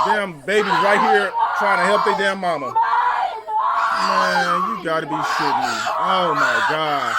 Damn babies right here trying to help their damn mama. Man, you gotta be shitting me. Oh my God.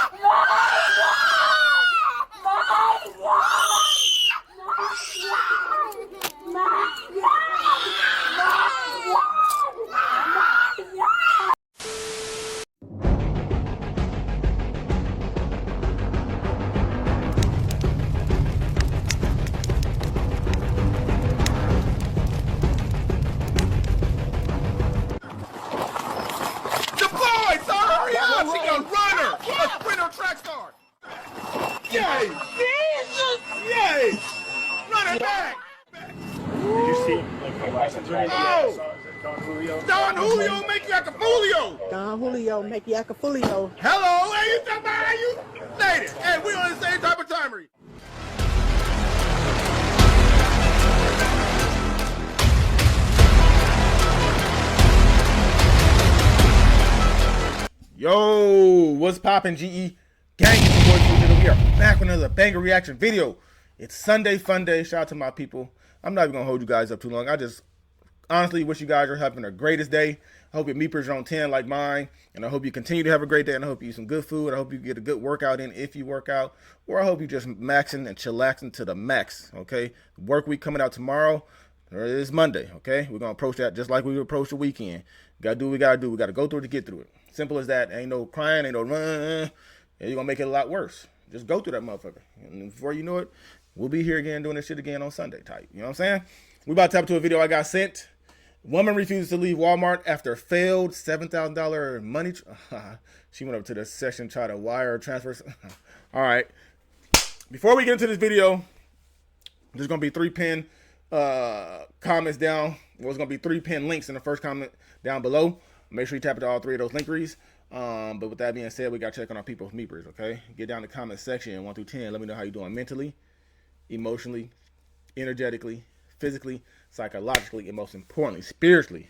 Track star! Yay! Jesus! Yay! Run it back! Did you see like license right? Oh! Don Julio make you like a folio! Don Julio make you like a folio. Hello, hey, you talking about how you ladies? Hey, we on the same type of timery. Yo, what's poppin', GE? Gang, it's your boy Fuji. We are back with another banger reaction video. It's Sunday Fun Day. Shout out to my people. I'm not even gonna hold you guys up too long. I just honestly wish you guys are having the greatest day. I hope your meepers are on 10 like mine, and I hope you continue to have a great day. And I hope you eat some good food. I hope you get a good workout in if you work out, or I hope you just maxing and chillaxing to the max. Okay, work week coming out tomorrow. It is Monday. Okay, we're gonna approach that just like we approach the weekend. Gotta do what we gotta do. We gotta go through it to get through it. Simple as that. Ain't no crying. Ain't no run. You're gonna make it a lot worse. Just go through that motherfucker. And before you know it, we'll be here again doing this shit again on Sunday type. You know what I'm saying? We about to tap into a video I got sent. Woman refuses to leave Walmart after failed $7,000 money. She went up to the session, tried to wire transfer. All right. Before we get into this video, there's gonna be 3 pinned comments down. Well, there's gonna be 3 pinned links in the first comment down below. Make sure you tap into all 3 of those linkeries. But with that being said, we got to check on our people's meepers, okay? Get down in the comment section 1 through 10. Let me know how you're doing mentally, emotionally, energetically, physically, psychologically, and most importantly, spiritually.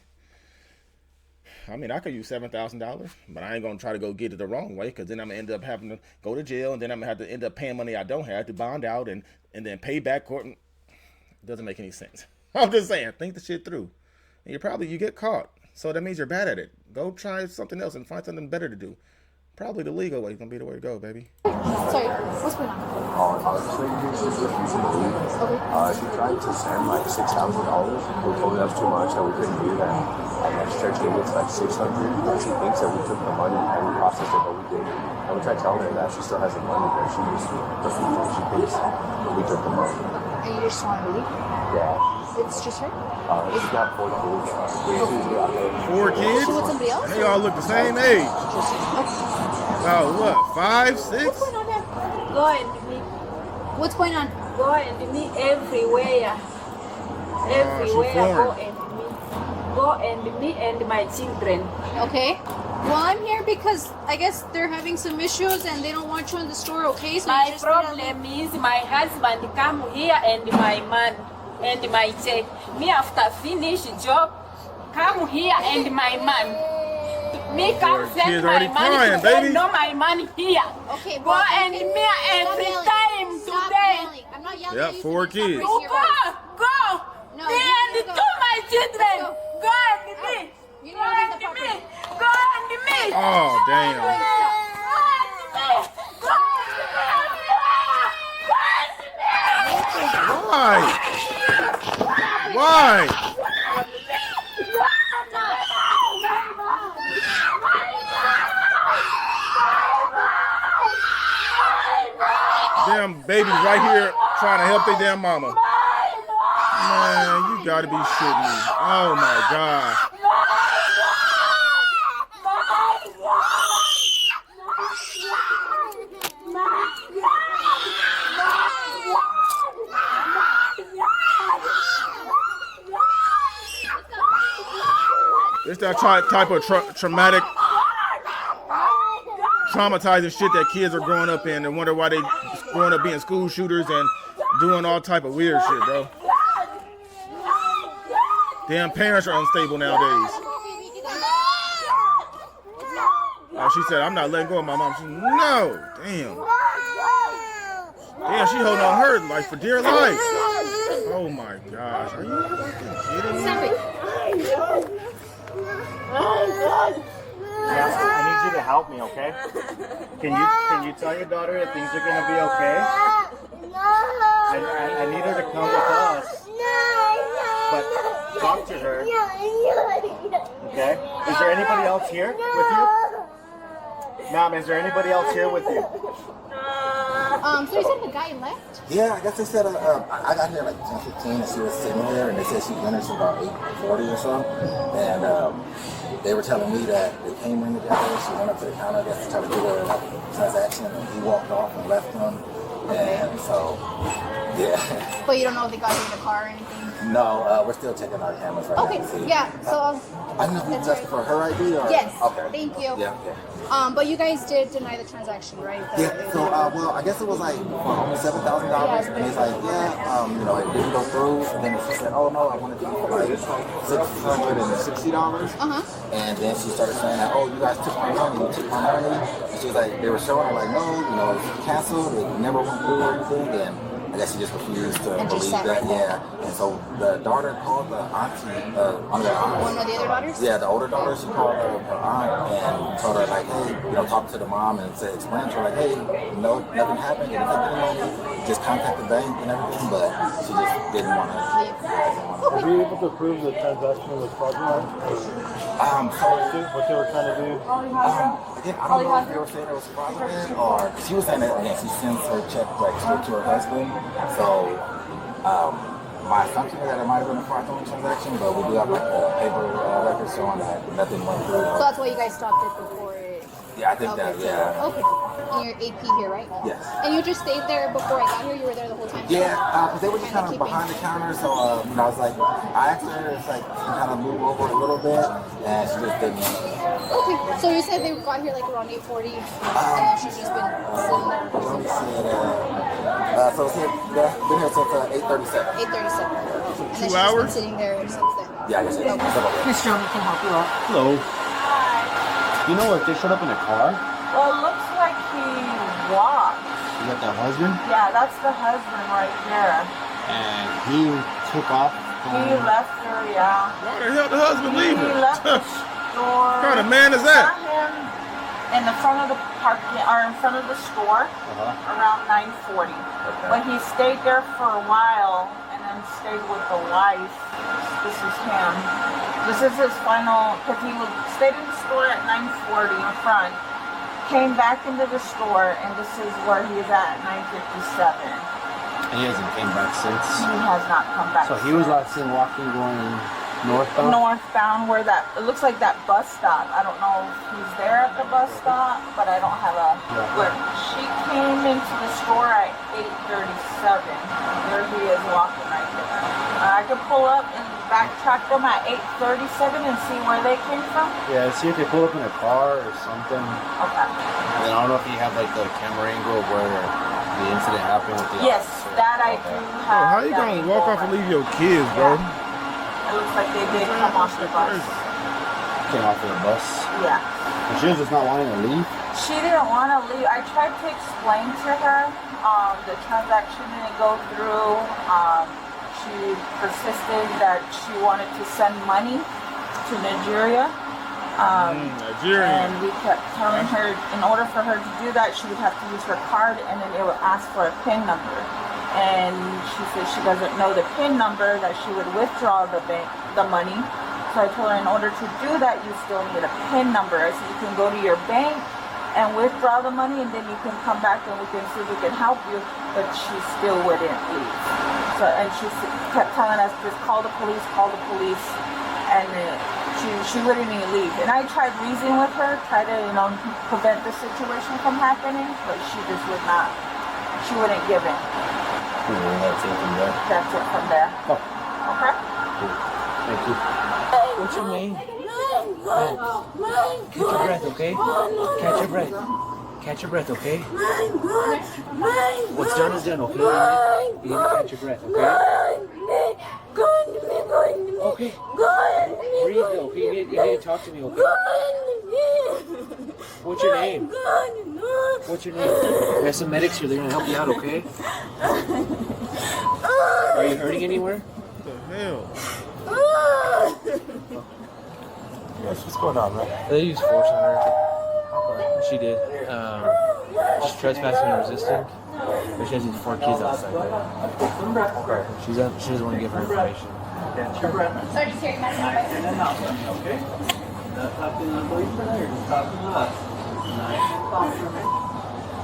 I mean, I could use $7,000, but I ain't going to try to go get it the wrong way, because then I'm going to end up having to go to jail, and then I'm going to have to end up paying money I don't have to bond out and then pay back court. It doesn't make any sense. I'm just saying, think the shit through. And you get caught. So that means you're bad at it. Go try something else and find something better to do. Probably the legal way is going to be the way to go, baby. Sorry, what's going on? This lady here, she's refusing to leave. Okay. She tried to send like $6,000. We told her that's too much, that we couldn't do that. And then she tried to give us like $600. And she thinks that we took the money and we processed it, but we didn't. And we tried telling her that she still has the money, but she just refuses. She thinks we took the money. And you just want to leave? Yeah. It's just her? She's got 4 kids. 4 kids? She with somebody else? And they all look the same age. About what, 5, 6? What's going on there? Go and meet. What's going on? Go and meet everywhere. Everywhere. Go and meet. Go and me and my children. Okay. Well, I'm here because I guess they're having some issues and they don't want you in the store, okay? So My problem is my husband come here and my man and my check. Me after finish job, come here and my man. Me come send my money to no my money here. Okay, go and me every time today. I'm not yelling. Yeah, 4 kids. Go, go. No, me and go. to my children. Go and me. You Go and me. Go and me. Oh, damn. Why? Why? Damn babies right here trying to help their damn mama. Man, you gotta be shitting me. Oh my God. It's that type of traumatic, traumatizing shit that kids are growing up in and wonder why they growing up being school shooters and doing all type of weird shit, bro. Damn parents are unstable nowadays. Oh, she said, I'm not letting go of my mom. She said, no, damn. Damn, she holding on her like for dear life. Oh my gosh. Are you fucking kidding me? Stop it. I need you to help me, okay? Can you tell your daughter that things are gonna be okay? I need her to come with us. But talk to her. Okay? Is there anybody else here with you? Ma'am, is there anybody else here with you? So you said the guy left? Yeah, I guess they said, I got here like 10:15 and she was sitting there and they said she went in about 8:40 or so. And they were telling me that they came in together, she went up to the counter, I guess, to try to do a transaction, and he walked off and left them. And so, yeah. But you don't know if they got you in the car or anything? No, we're still checking our cameras right Okay, now to see. yeah, so... I don't know if you asked for her ID or... Yes, Okay. thank you. Yeah. But you guys did deny the transaction, right? Yeah, so, well, I guess it was like almost $7,000, and he's like, yeah, you know, it didn't go through, and then she said, oh no, I want to do it for like $660, and then she started saying that, oh, you guys took my money, and she was like, they were showing her like, no, you know, it's canceled, it never went through or anything, and I guess she just refused to believe that, and so the daughter called the auntie, one of the aunts. One of the other daughters? Yeah, the older daughter, she called her aunt and told her like, hey, you know, talk to the mom and say, explain to her like, hey, no, nothing happened, didn't take any money, just contact the bank and everything, but she just didn't want to. Were you able to prove the transaction was fraudulent? What they were trying to do? Again, I don't know if they were saying it was fraudulent or she was saying that again, she sends her check like straight to her husband. So my assumption is that it might have been a fraudulent transaction, but we do have like a paper record showing that nothing went through. So that's why you guys stopped it before it... Yeah, I think that, yeah. Okay. And you're AP here, right? Yes. And you just stayed there before I got here? You were there the whole time? Yeah, because they were just kind of behind the counter, so you know, I was like, I asked her if like she kind of move over a little bit, and she just didn't. Okay, so you said they got here like around 8:40, and then she's just been sitting there. Let me see. So it's here, been here since 8:37. 8:37. And then she's 2 hours? been sitting there since then. Yeah, I guess it is. Miss Johnny can help you out. Hello. You know if they showed up in a car? Well, it looks like he walked. You got that husband? Yeah, that's the husband right there. And he took off. He left her, yeah. Why the hell the husband leaving? He left the store. What kind of man is that? Saw him in the front of the parking, or in front of the store, around 9:40. But he stayed there for a while and then stayed with the wife. This is him. This is his final, because he stayed in the store at 9:40 in front, came back into the store, and this is where he is at 9:57. And he hasn't came back since. He has not come back. So he was last seen walking going northbound? Northbound, where that, it looks like that bus stop. I don't know if he's there at the bus stop, but I don't have a, where she came into the store at 8:37. There he is walking right there. I could pull up and backtrack them at 8:37 and see where they came from. Yeah, see if they pull up in a car or something. Okay. And then I don't know if you have like the camera angle of where the incident happened with the Yes, officer. that I do Bro, have. how you that gonna walk off and leave your kids, bro? It looks like they did come off the bus. Came off of the bus. Yeah. And she was just not wanting to leave. She didn't want to leave. I tried to explain to her the transaction didn't go through. She persisted that she wanted to send money to Nigeria. Nigeria. And we kept telling her in order for her to do that, she would have to use her card and then it would ask for a PIN number. And she said she doesn't know the PIN number, that she would withdraw the money. So I told her in order to do that, you still need a PIN number. I said you can go to your bank and withdraw the money and then you can come back and we can see if we can help you. But she still wouldn't leave. So, and she kept telling us, just call the police, and she wouldn't even leave. And I tried reasoning with her, try to, you know, prevent the situation from happening, but she just would not. She wouldn't give in. That's it from there. That's it from there. Oh. Okay? Thank you. What's your name? Catch your breath, okay? Catch your breath. Catch your breath, okay? What's done is done, okay? You need to catch your breath, okay? Okay. Breathe, okay? You need to talk to me, okay? What's your name? What's your name? There's some medics here. They're gonna help you out, okay? Are you hurting anywhere? What the hell? What's going on, man? They used force on her. She did. Just trespassing and resisting. But she has these 4 kids outside there. Okay. She doesn't want to give her information. Sorry, just hearing that. Okay. That's up to the boyfriend or just talking to us?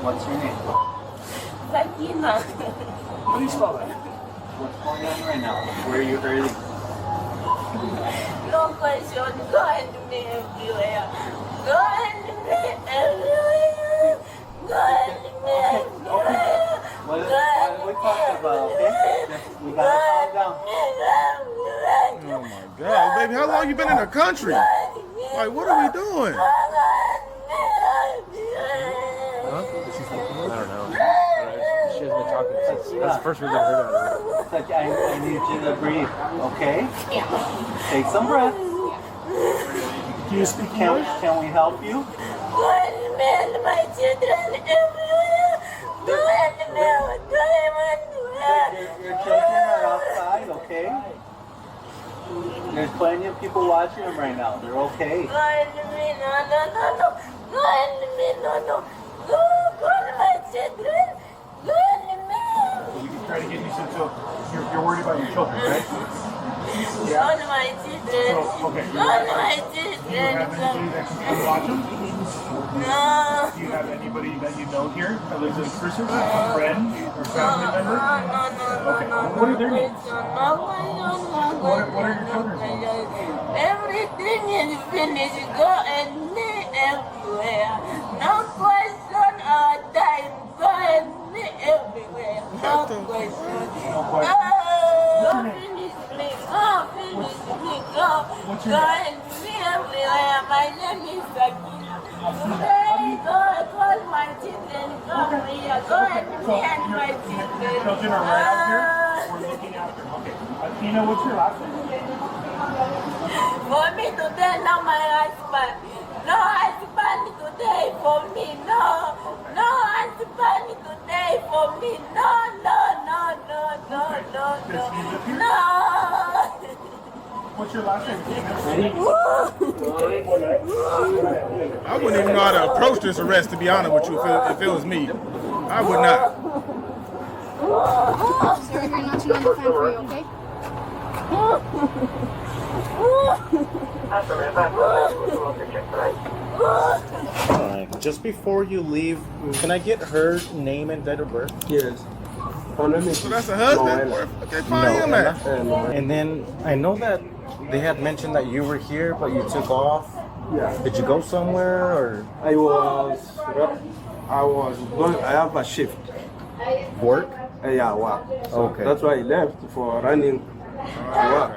What's your name? Sakina. How do you spell that? What's going on right now? Where are you hurting? No question. Go and me everywhere. Go and me everywhere. Go and me everywhere. What are we talking about, okay? We gotta calm down. Oh my God, baby, how long you been in the country? Like, what are we doing? Huh? I don't know. She hasn't been talking since. That's the first we've ever heard of her. I need you to breathe, okay? Yeah. Take some breath. Do you speak English? Can we help you? My children everywhere. Your children are outside, okay? There's plenty of people watching them right now. They're okay. We can try to get you some. So you're worried about your children, right? Yeah. On my children. So, okay. On my children. Do you have anybody that can come watch them? No. Do you have anybody that you know here that lives in Cruiser? A friend or family member? Okay. What are their names? What are your children's names? Everything is finished. Go and me everywhere. No question or time. Go and me everywhere. No question. No question. Finish me. Go finish me. Go. Go and me everywhere. My name is Sakina. Hey, go call my children. Come here. Go and me and my children. Children are right out here. We're looking after them. Okay. Tina, what's your last name? For me today, no my husband. No husband today for me. No. No husband today for me. No. No. What's your last name? I wouldn't even know how to approach this arrest, to be honest with you, if it was me. I would not. Officer, we're here not to know the fan for you, okay? Alright, just before you leave, can I get her name and date of birth? Yes. Her name is So that's a husband? Where the fuck they find him at? And then I know that they had mentioned that you were here, but you took off. Yeah. Did you go somewhere or I have a shift. work? Yeah, work. So Okay. that's why I left for running to work.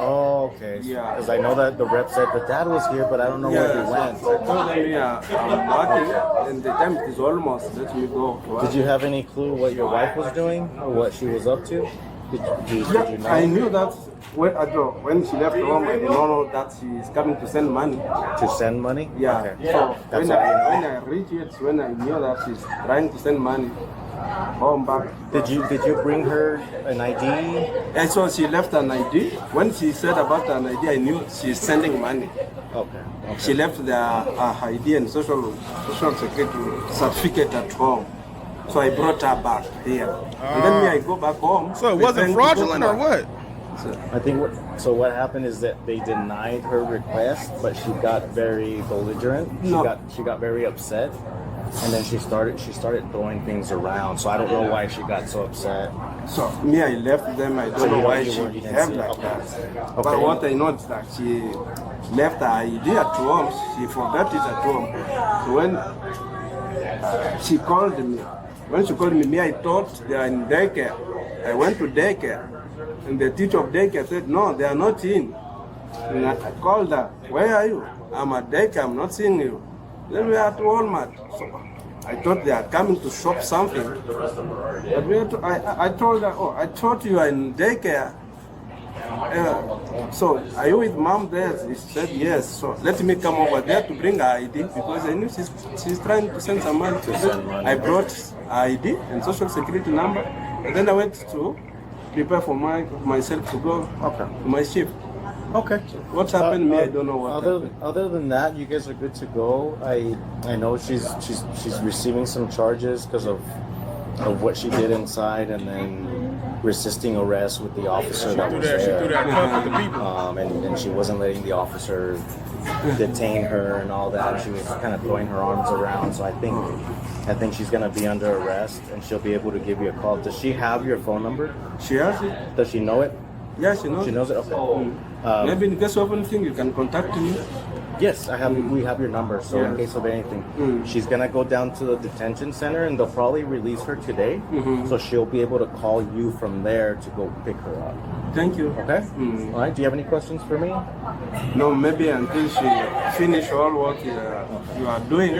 Oh, okay. Yeah. Because I know that the rep said the dad was here, but I don't know where he went. So I told them, yeah, I'm working and the time is almost. Let me go to work. Did you have any clue what your wife was doing or what she was up to? Did you know? I knew that when she left home, I did not know that she is coming to send money. To send money? Yeah. Okay. So That's when all you know. I reached it, when I knew that she's trying to send money home back. Did you bring her an ID? And so she left an ID. When she said about an ID, I knew she's sending money. Okay. She left the ID and social security certificate at home. So I brought her back here. And then I go back home. So it wasn't fraudulent or what? I think what happened is that they denied her request, but she got very belligerent. She got very upset, and then she started throwing things around. So I don't know why she got so upset. So me, I left them. I don't know why she behaved like that. But what I know is that she left the ID at home. She forgot it at home. So when she called me, I thought they are in daycare. I went to daycare. And the teacher of daycare said, no, they are not in. And I called her, where are you? I'm at daycare, I'm not seeing you. Then we are at Walmart. So I thought they are coming to shop something. But I told her, oh, I thought you are in daycare. So are you with mom there? She said yes. So let me come over there to bring her ID because I knew she's trying to send some money. I brought her ID and social security number, and then I went to prepare for myself to go to my shift. Okay. What's happened to me? I don't know what. Other than that, you guys are good to go. I know she's receiving some charges because of what she did inside, and then resisting arrest with the officer that was there. She threw that cup with the people. And she wasn't letting the officer detain her and all that. She was kind of throwing her arms around. So I think she's gonna be under arrest, and she'll be able to give you a call. Does she have your phone number? She has it. Does she know it? Yeah, she knows. She knows it. Okay. Maybe in case of anything, you can contact me. Yes, we have your number, so in case of anything. She's going to go down to the detention center, and they'll probably release her today, so she'll be able to call you from there to go pick her up. Thank you. Okay? All right, do you have any questions for me? No, maybe until she finish all what you are doing.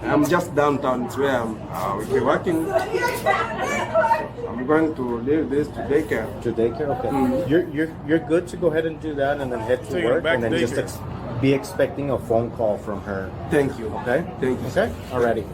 I'm just downtown, it's where I'll be working. I'm going to leave this to daycare. To daycare? Okay. You're good to go ahead and do that, and then head to work, and then just be expecting a phone call from her. Thank you. Okay? Thank you. Okay? Alrighty.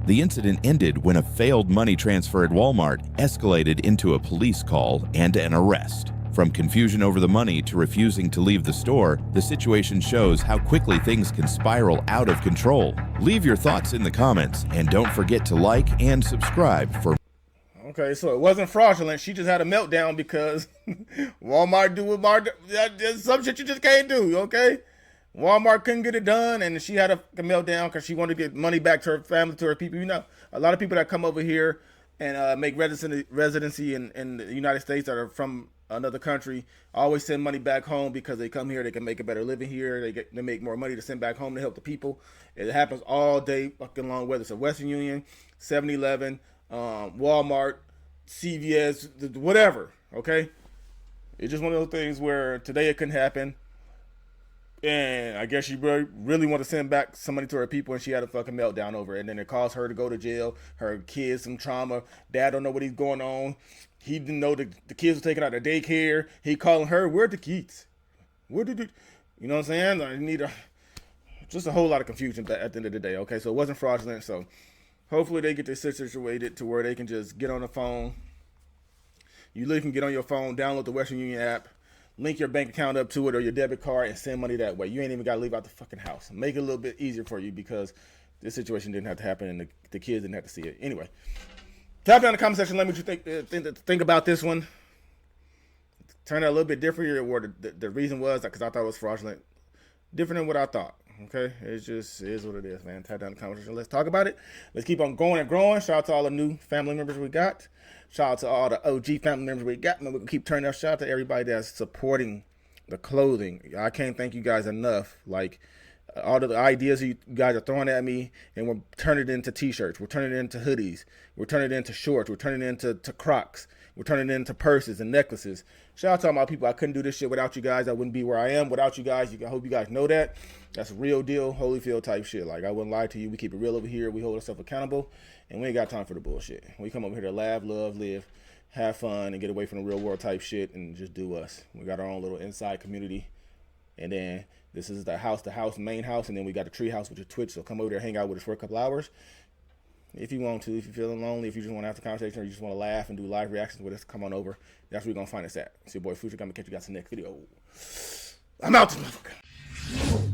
The incident ended when a failed money transfer at Walmart escalated into a police call and an arrest. From confusion over the money to refusing to leave the store, the situation shows how quickly things can spiral out of control. Leave your thoughts in the comments, and don't forget to like and subscribe for. Okay, so it wasn't fraudulent. She just had a meltdown because Walmart do what there's some shit you just can't do, okay? Walmart couldn't get it done, and she had a meltdown because she wanted to get money back to her family, to her people. You know, a lot of people that come over here and make residency in the United States that are from another country always send money back home because they come here, they can make a better living here, they make more money to send back home to help the people. It happens all day fucking long, whether it's a Western Union, 7-Eleven, Walmart, CVS, whatever, okay? It's just one of those things where today it couldn't happen, and I guess she really wanted to send back some money to her people, and she had a fucking meltdown over it, and then it caused her to go to jail, her kids some trauma, dad don't know what he's going on, he didn't know the kids were taken out of daycare, he calling her, where the kids? Where did you know what I'm saying? I need just a whole lot of confusion at the end of the day, okay? So it wasn't fraudulent, so hopefully they get this situated to where they can just get on the phone. You literally can get on your phone, download the Western Union app, link your bank account up to it or your debit card, and send money that way. You ain't even got to leave out the fucking house. Make it a little bit easier for you because this situation didn't have to happen and the kids didn't have to see it. Anyway, type down in the comment section. Let me what you think about this one. Turned out a little bit different here, or the reason was because I thought it was fraudulent. Different than what I thought. Okay, it just is what it is, man. Type down in the comment section. Let's talk about it. Let's keep on going and growing. Shout out to all the new family members we got. Shout out to all the OG family members we got. Man, we can keep turning up. Shout out to everybody that's supporting the clothing. I can't thank you guys enough. Like all the ideas you guys are throwing at me, and we're turning it into t-shirts. We're turning it into hoodies. We're turning it into shorts. We're turning it into Crocs. We're turning it into purses and necklaces. Shout out to all my people. I couldn't do this shit without you guys. I wouldn't be where I am without you guys. I hope you guys know that. That's real deal, Holyfield type shit. Like, I wouldn't lie to you. We keep it real over here. We hold ourselves accountable, and we ain't got time for the bullshit. We come over here to laugh, love, live, have fun, and get away from the real world type shit and just do us. We got our own little inside community, and then this is the house, main house, and then we got the tree house, which is Twitch. So come over there, hang out with us for a couple hours. If you want to, if you're feeling lonely, if you just want to have a conversation, or you just want to laugh and do live reactions with us, come on over. That's where you're going to find us at. It's your boy Future. I'm going to catch you guys in the next video. I'm out this motherfucker.